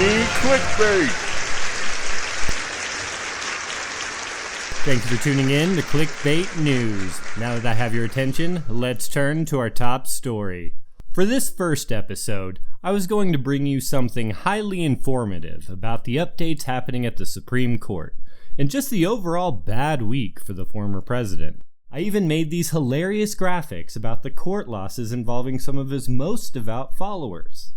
me clickbait. Thank you for tuning in to Clickbait News. Now that I have your attention, let's turn to our top story. For this first episode, I was going to bring you something highly informative about the updates happening at the Supreme Court, and just the overall bad week for the former president. I even made these hilarious graphics about the court losses involving some of his most devout followers.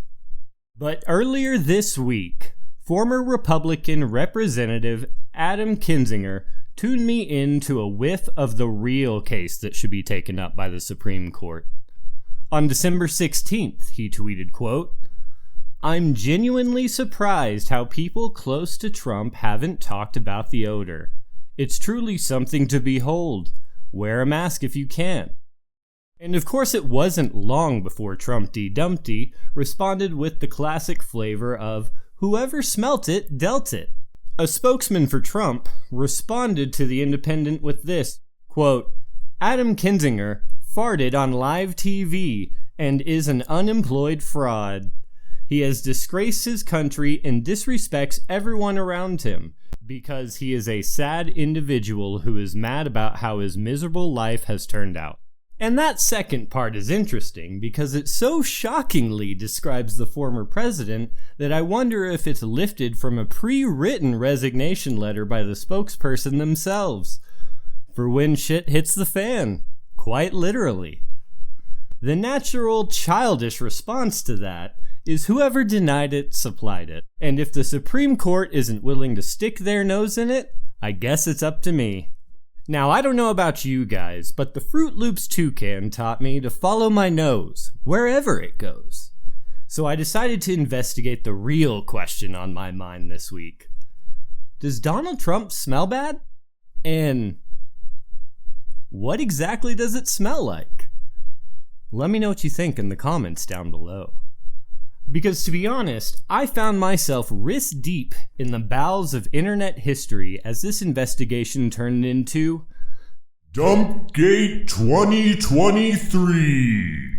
But earlier this week, former Republican Representative Adam Kinzinger tuned me into a whiff of the real case that should be taken up by the Supreme Court. On December 16th, he tweeted, quote, "I'm genuinely surprised how people close to Trump haven't talked about the odor. It's truly something to behold. Wear a mask if you can." And of course it wasn't long before Trumpty Dumpty responded with the classic flavor of, "Whoever smelt it, dealt it." A spokesman for Trump responded to The Independent with this, quote, "Adam Kinzinger farted on live TV and is an unemployed fraud. He has disgraced his country and disrespects everyone around him because he is a sad individual who is mad about how his miserable life has turned out." And that second part is interesting because it so shockingly describes the former president that I wonder if it's lifted from a pre-written resignation letter by the spokesperson themselves. For when shit hits the fan, quite literally. The natural, childish response to that is whoever denied it supplied it. And if the Supreme Court isn't willing to stick their nose in it, I guess it's up to me. Now, I don't know about you guys, but the Fruit Loops toucan taught me to follow my nose, wherever it goes. So I decided to investigate the real question on my mind this week. Does Donald Trump smell bad? And what exactly does it smell like? Let me know what you think in the comments down below. Because to be honest, I found myself wrist deep in the bowels of internet history as this investigation turned into Dumpgate 2023.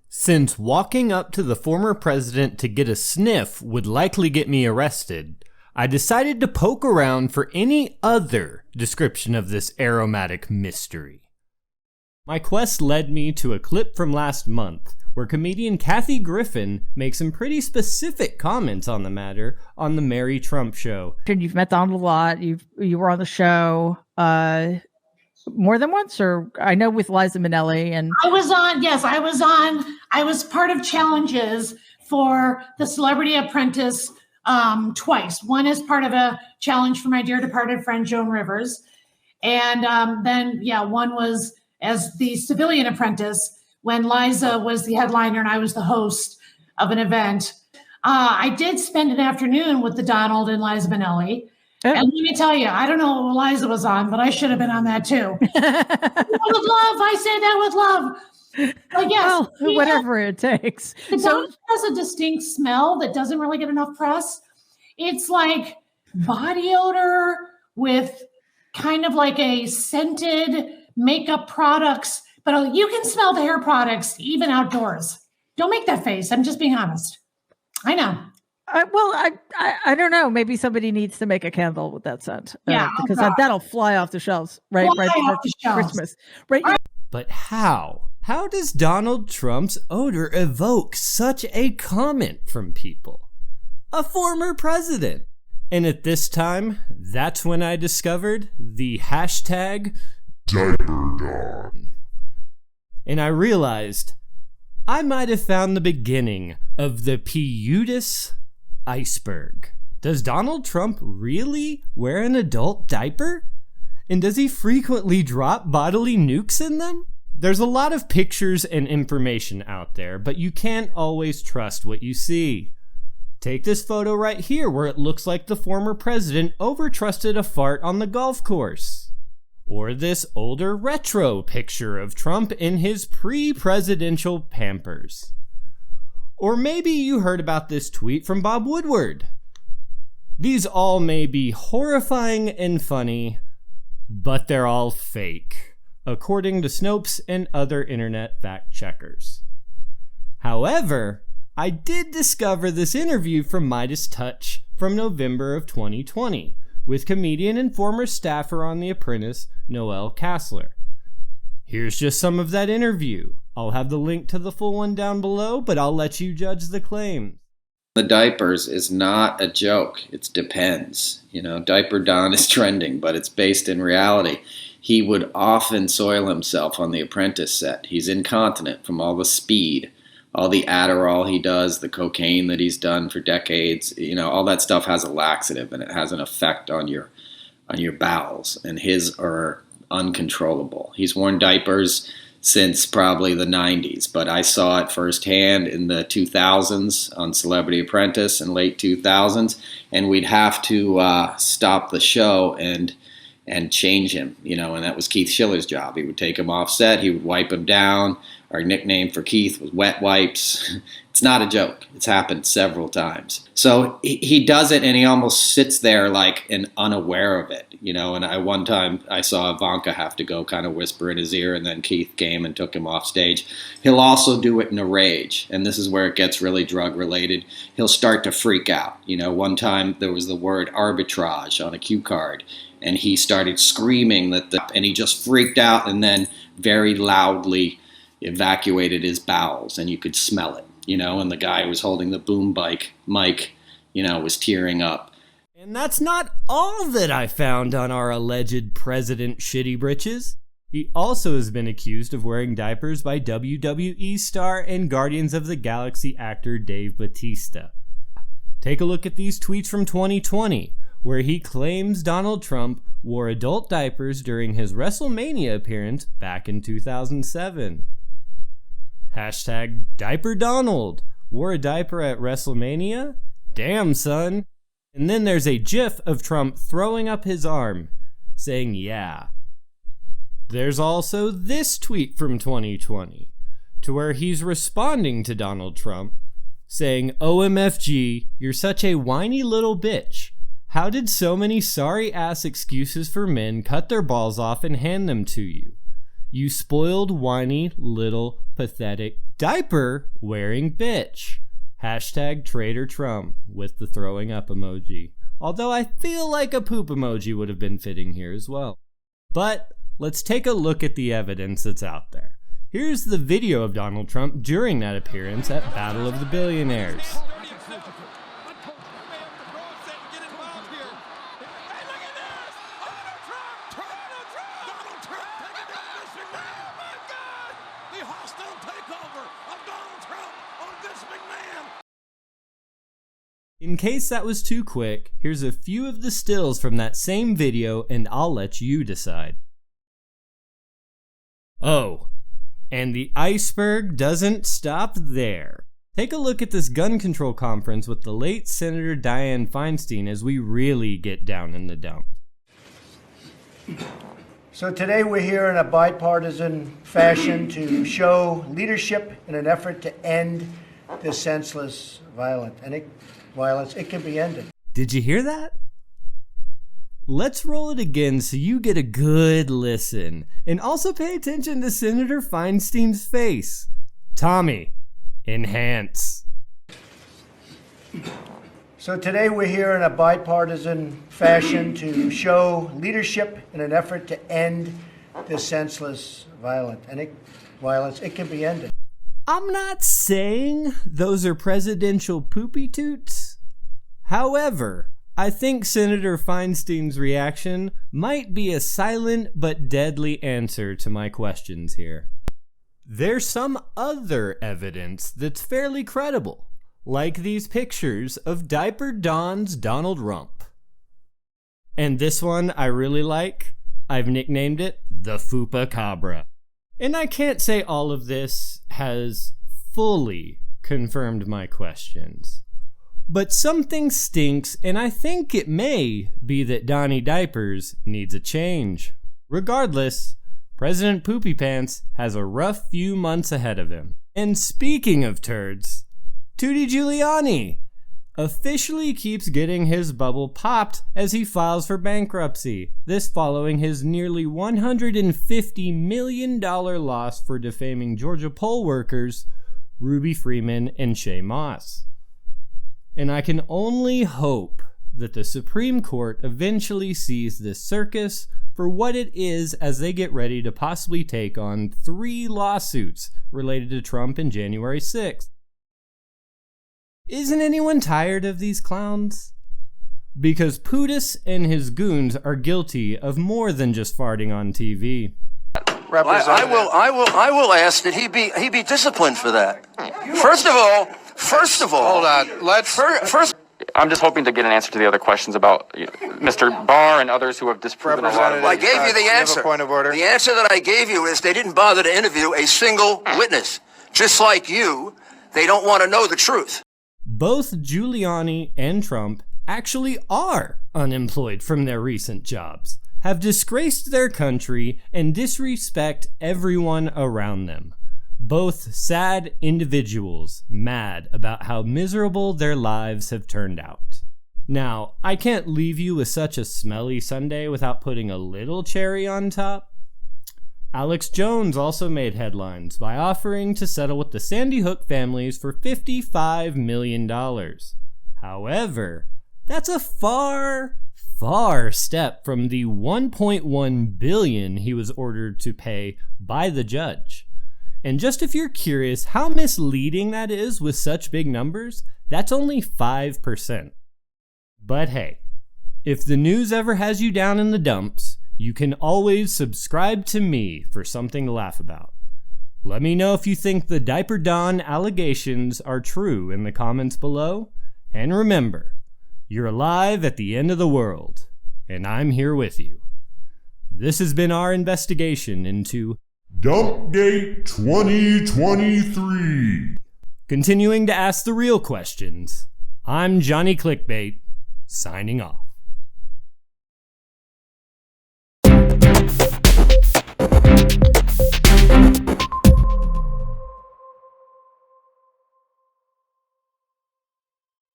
Since walking up to the former president to get a sniff would likely get me arrested, I decided to poke around for any other description of this aromatic mystery. My quest led me to a clip from last month, where comedian Kathy Griffin makes some pretty specific comments on the matter on the Mary Trump Show. You've met Donald a lot. You were on the show more than once, or I know with Liza Minnelli. And I was on. I was part of challenges for the Celebrity Apprentice twice. One is part of a challenge for my dear departed friend Joan Rivers, and then one was as the Civilian Apprentice, when Liza was the headliner and I was the host of an event. I did spend an afternoon with the Donald and Liza Minnelli. Oh. And let me tell you, I don't know what Liza was on, but I should have been on that too. With love, I say that with love. But yes, well, whatever it takes. The Donald has a distinct smell that doesn't really get enough press. It's like body odor with kind of like a scented makeup products. But you can smell the hair products even outdoors. Don't make that face. I'm just being honest. I know. I don't know. Maybe somebody needs to make a candle with that scent. Because that'll fly off the shelves right before Christmas. Right. But how? How does Donald Trump's odor evoke such a comment from people? A former president. And at this time, that's when I discovered the hashtag Diaper Dawn. And I realized I might have found the beginning of the Peutis iceberg. Does Donald Trump really wear an adult diaper? And does he frequently drop bodily nukes in them? There's a lot of pictures and information out there, but you can't always trust what you see. Take this photo right here where it looks like the former president overtrusted a fart on the golf course. Or this older retro picture of Trump in his pre-presidential Pampers. Or maybe you heard about this tweet from Bob Woodward. These all may be horrifying and funny, but they're all fake, according to Snopes and other internet fact checkers. However, I did discover this interview from Midas Touch from November of 2020 with comedian and former staffer on The Apprentice, Noel Kassler. Here's just some of that interview. I'll have the link to the full one down below, but I'll let you judge the claims. The diapers is not a joke. It depends. Diaper Don is trending, but it's based in reality. He would often soil himself on The Apprentice set. He's incontinent from all the speed, all the Adderall he does, the cocaine that he's done for decades. All that stuff has a laxative, and it has an effect on your bowels, and his are uncontrollable. He's worn diapers since probably the 90s, but I saw it firsthand in the 2000s on Celebrity Apprentice in late 2000s, and we'd have to stop the show and change him, and that was Keith Schiller's job. He would take him off set, he would wipe him down. Our nickname for Keith was Wet Wipes. It's not a joke. It's happened several times. So he does it, and he almost sits there like and unaware of it, and one time I saw Ivanka have to go kind of whisper in his ear, and then Keith came and took him off stage. He'll also do it in a rage, and this is where it gets really drug related. He'll start to freak out. One time there was the word arbitrage on a cue card, and he started screaming and he just freaked out, and then very loudly evacuated his bowels, and you could smell it, and the guy who was holding the boom mic, was tearing up. And that's not all that I found on our alleged President Shitty Britches. He also has been accused of wearing diapers by WWE star and Guardians of the Galaxy actor Dave Bautista. Take a look at these tweets from 2020, where he claims Donald Trump wore adult diapers during his WrestleMania appearance back in 2007. Hashtag Diaper Donald. Wore a diaper at WrestleMania? Damn, son. And then there's a gif of Trump throwing up his arm, saying yeah. There's also this tweet from 2020, to where he's responding to Donald Trump, saying, OMFG, you're such a whiny little bitch. How did so many sorry-ass excuses for men cut their balls off and hand them to you? You spoiled, whiny, little, pathetic, diaper-wearing bitch. Hashtag Traitor Trump with the throwing up emoji. Although I feel like a poop emoji would have been fitting here as well. But let's take a look at the evidence that's out there. Here's the video of Donald Trump during that appearance at Battle of the Billionaires. In case that was too quick, here's a few of the stills from that same video, and I'll let you decide. Oh, and the iceberg doesn't stop there. Take a look at this gun control conference with the late Senator Dianne Feinstein as we really get down in the dumps. So today we're here in a bipartisan fashion to show leadership in an effort to end this senseless violence. It can be ended. Did you hear that? Let's roll it again so you get a good listen. And also pay attention to Senator Feinstein's face. Tommy, enhance. So today we're here in a bipartisan fashion to show leadership in an effort to end this senseless violence. It can be ended. I'm not saying those are presidential poopy toots. However, I think Senator Feinstein's reaction might be a silent but deadly answer to my questions here. There's some other evidence that's fairly credible, like these pictures of Diaper Don's Donald Rump. And this one I really like. I've nicknamed it the Fupa Cabra. And I can't say all of this has fully confirmed my questions. But something stinks, and I think it may be that Donnie Diapers needs a change. Regardless, President Poopy Pants has a rough few months ahead of him. And speaking of turds, Tutti Giuliani officially keeps getting his bubble popped as he files for bankruptcy. This following his nearly $150 million loss for defaming Georgia poll workers, Ruby Freeman and Shay Moss. And I can only hope that the Supreme Court eventually sees this circus for what it is as they get ready to possibly take on 3 lawsuits related to Trump and January 6th. Isn't anyone tired of these clowns? Because Putis and his goons are guilty of more than just farting on TV. I will ask that he be disciplined for that. First of all, hold on. First. I'm just hoping to get an answer to the other questions about Mr. Barr and others who have disproven a lot of. I gave you the answer. Point of order. The answer that I gave you is they didn't bother to interview a single witness. Just like you, they don't want to know the truth. Both Giuliani and Trump actually are unemployed from their recent jobs, have disgraced their country, and disrespect everyone around them. Both sad individuals mad about how miserable their lives have turned out. Now, I can't leave you with such a smelly sundae without putting a little cherry on top. Alex Jones also made headlines by offering to settle with the Sandy Hook families for $55 million. However, that's a far step from the $1.1 billion he was ordered to pay by the judge. And just if you're curious how misleading that is with such big numbers, that's only 5%. But hey, if the news ever has you down in the dumps, you can always subscribe to me for something to laugh about. Let me know if you think the Diaper Don allegations are true in the comments below. And remember, you're alive at the end of the world, and I'm here with you. This has been our investigation into Dumpgate 2023. Continuing to ask the real questions, I'm Johnny Clickbait, signing off.